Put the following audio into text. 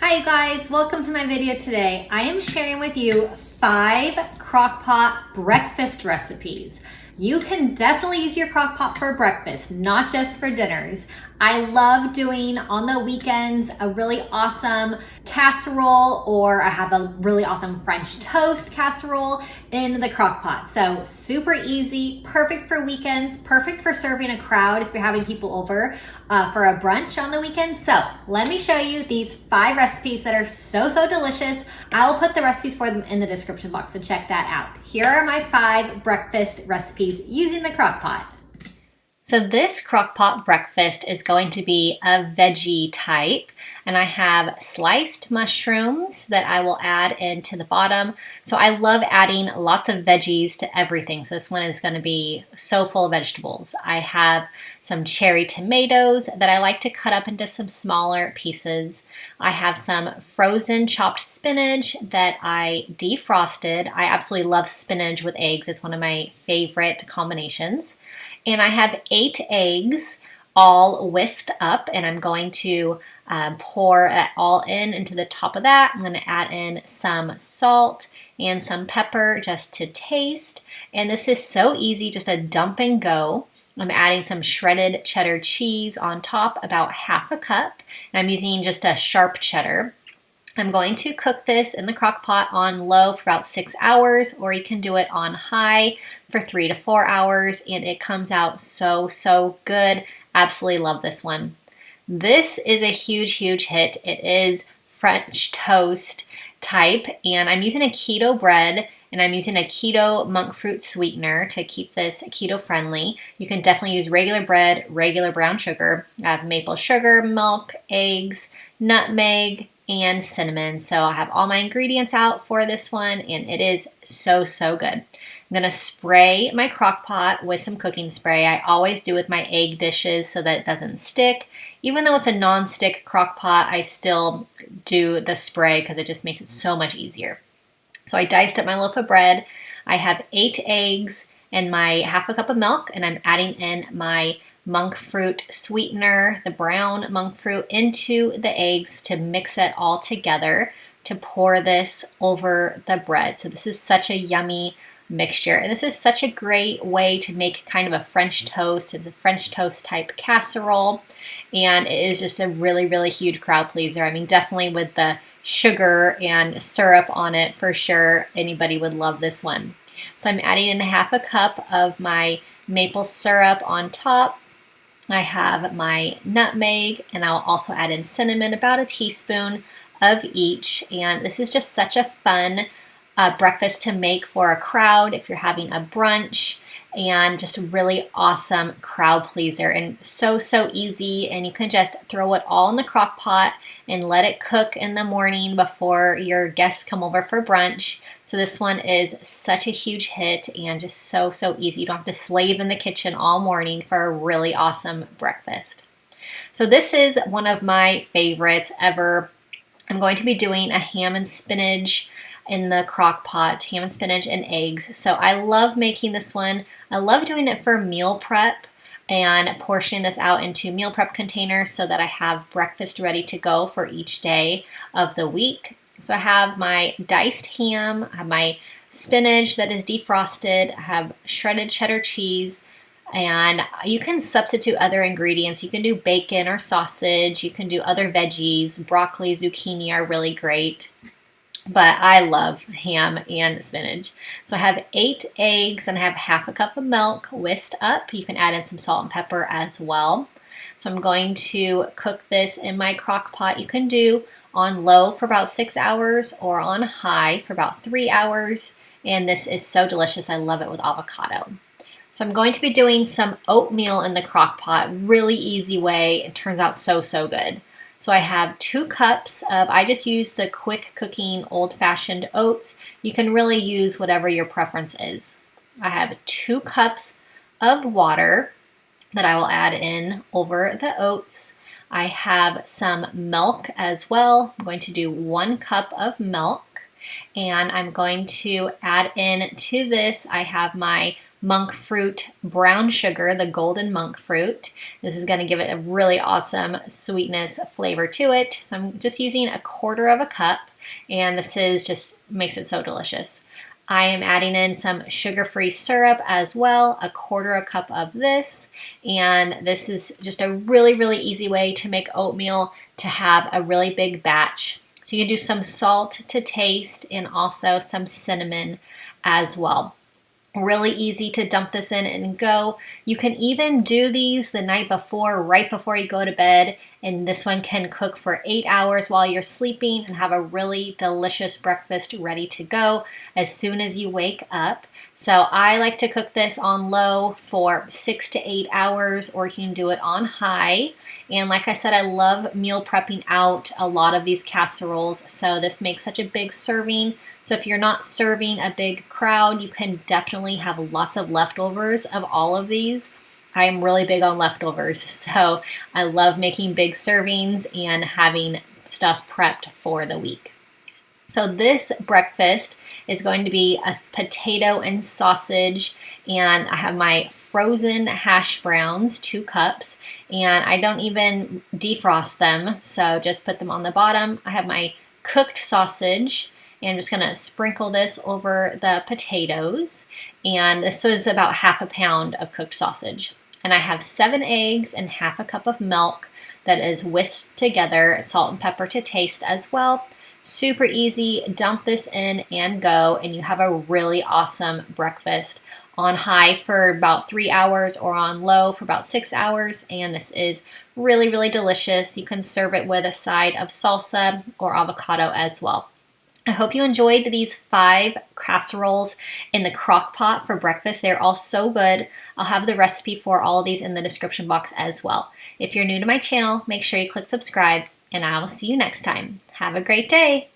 Hi you guys, welcome to my video today. I am sharing with you 5 crockpot breakfast recipes. You can definitely use your crockpot for breakfast, not just for dinners. I love doing on the weekends a really awesome casserole, or I have a really awesome French toast casserole in the crockpot. So super easy, perfect for weekends, perfect for serving a crowd if you're having people over for a brunch on the weekend. So let me show you these 5 recipes that are so delicious. I will put the recipes for them in the description box, so check that out. Here are my 5 breakfast recipes using the crockpot. So this crockpot breakfast is going to be a veggie type, and I have sliced mushrooms that I will add into the bottom. So I love adding lots of veggies to everything. So this one is going to be so full of vegetables. I have some cherry tomatoes that I like to cut up into some smaller pieces. I have some frozen chopped spinach that I defrosted. I absolutely love spinach with eggs. It's one of my favorite combinations. And I have 8 eggs all whisked up, and I'm going to pour it all into the top of that. I'm going to add in some salt and some pepper just to taste. And this is so easy, just a dump and go. I'm adding some shredded cheddar cheese on top, about half a cup. And I'm using just a sharp cheddar. I'm going to cook this in the crock pot on low for about 6 hours, or you can do it on high for 3 to 4 hours, and it comes out so good. Absolutely love this one. This is a huge hit. It is French toast type, and I'm using a keto bread, and I'm using a keto monk fruit sweetener to keep this keto friendly. You can definitely use regular bread, regular brown sugar. I have maple sugar, milk, eggs, nutmeg, and cinnamon. So I have all my ingredients out for this one, and it is so good. I'm gonna spray my crock pot with some cooking spray. I always do with my egg dishes so that it doesn't stick. Even though it's a non-stick crock pot, I still do the spray because it just makes it so much easier. So I diced up my loaf of bread. I have 8 eggs and my half a cup of milk, and I'm adding in my monk fruit sweetener, the brown monk fruit, into the eggs to mix it all together to pour this over the bread. So this is such a yummy mixture, and this is such a great way to make kind of a French toast, the French toast type casserole, and it is just a really huge crowd pleaser. I mean, definitely with the sugar and syrup on it, for sure anybody would love this one. So I'm adding in half a cup of my maple syrup on top. I have my nutmeg, and I'll also add in cinnamon, about a teaspoon of each. And this is just such a fun breakfast to make for a crowd if you're having a brunch, and just a really awesome crowd pleaser, and so easy. And you can just throw it all in the crock pot and let it cook in the morning before your guests come over for brunch. So this one is such a huge hit, and just so easy. You don't have to slave in the kitchen all morning for a really awesome breakfast. So this is one of my favorites ever. I'm going to be doing a ham and spinach in the crock pot, ham and spinach and eggs. So I love making this one. I love doing it for meal prep and portioning this out into meal prep containers so that I have breakfast ready to go for each day of the week. So I have my diced ham, I have my spinach that is defrosted, I have shredded cheddar cheese, and you can substitute other ingredients. You can do bacon or sausage, you can do other veggies. Broccoli, zucchini are really great, but I love ham and spinach. So I have 8 eggs, and I have half a cup of milk whisked up. You can add in some salt and pepper as well. So I'm going to cook this in my crock pot. You can do on low for about 6 hours, or on high for about 3 hours. And this is so delicious. I love it with avocado. So I'm going to be doing some oatmeal in the crock pot. Really easy way. It turns out so good. So I have 2 cups of, I just use the quick cooking old-fashioned oats. You can really use whatever your preference is. I have 2 cups of water that I will add in over the oats. I have some milk as well. I'm going to do 1 cup of milk, and I'm going to add in to this, I have my monk fruit brown sugar, the golden monk fruit. This is going to give it a really awesome sweetness flavor to it. So I'm just using 1/4 cup, and this is just makes it so delicious. I am adding in some sugar-free syrup as well, 1/4 cup of this. And this is just a really, really easy way to make oatmeal to have a really big batch. So you can do some salt to taste and also some cinnamon as well. Really easy to dump this in and go. You can even do these the night before, right before you go to bed, and this one can cook for 8 hours while you're sleeping and have a really delicious breakfast ready to go as soon as you wake up. So I like to cook this on low for 6 to 8 hours, or you can do it on high. And like I said, I love meal prepping out a lot of these casseroles, so this makes such a big serving. So if you're not serving a big crowd, you can definitely have lots of leftovers of all of these. I am really big on leftovers, so I love making big servings and having stuff prepped for the week. So this breakfast is going to be a potato and sausage, and I have my frozen hash browns, 2 cups, and I don't even defrost them, so just put them on the bottom. I have my cooked sausage, and I'm just going to sprinkle this over the potatoes, and this is about 1/2 pound of cooked sausage. And I have 7 eggs and 1/2 cup of milk that is whisked together, salt and pepper to taste as well. Super easy, dump this in and go, and you have a really awesome breakfast on high for about 3 hours or on low for about 6 hours, and this is really, really delicious. You can serve it with a side of salsa or avocado as well. I hope you enjoyed these 5 casseroles in the crock pot for breakfast. They're all so good. I'll have the recipe for all of these in the description box as well. If you're new to my channel, make sure you click subscribe, and I will see you next time. Have a great day.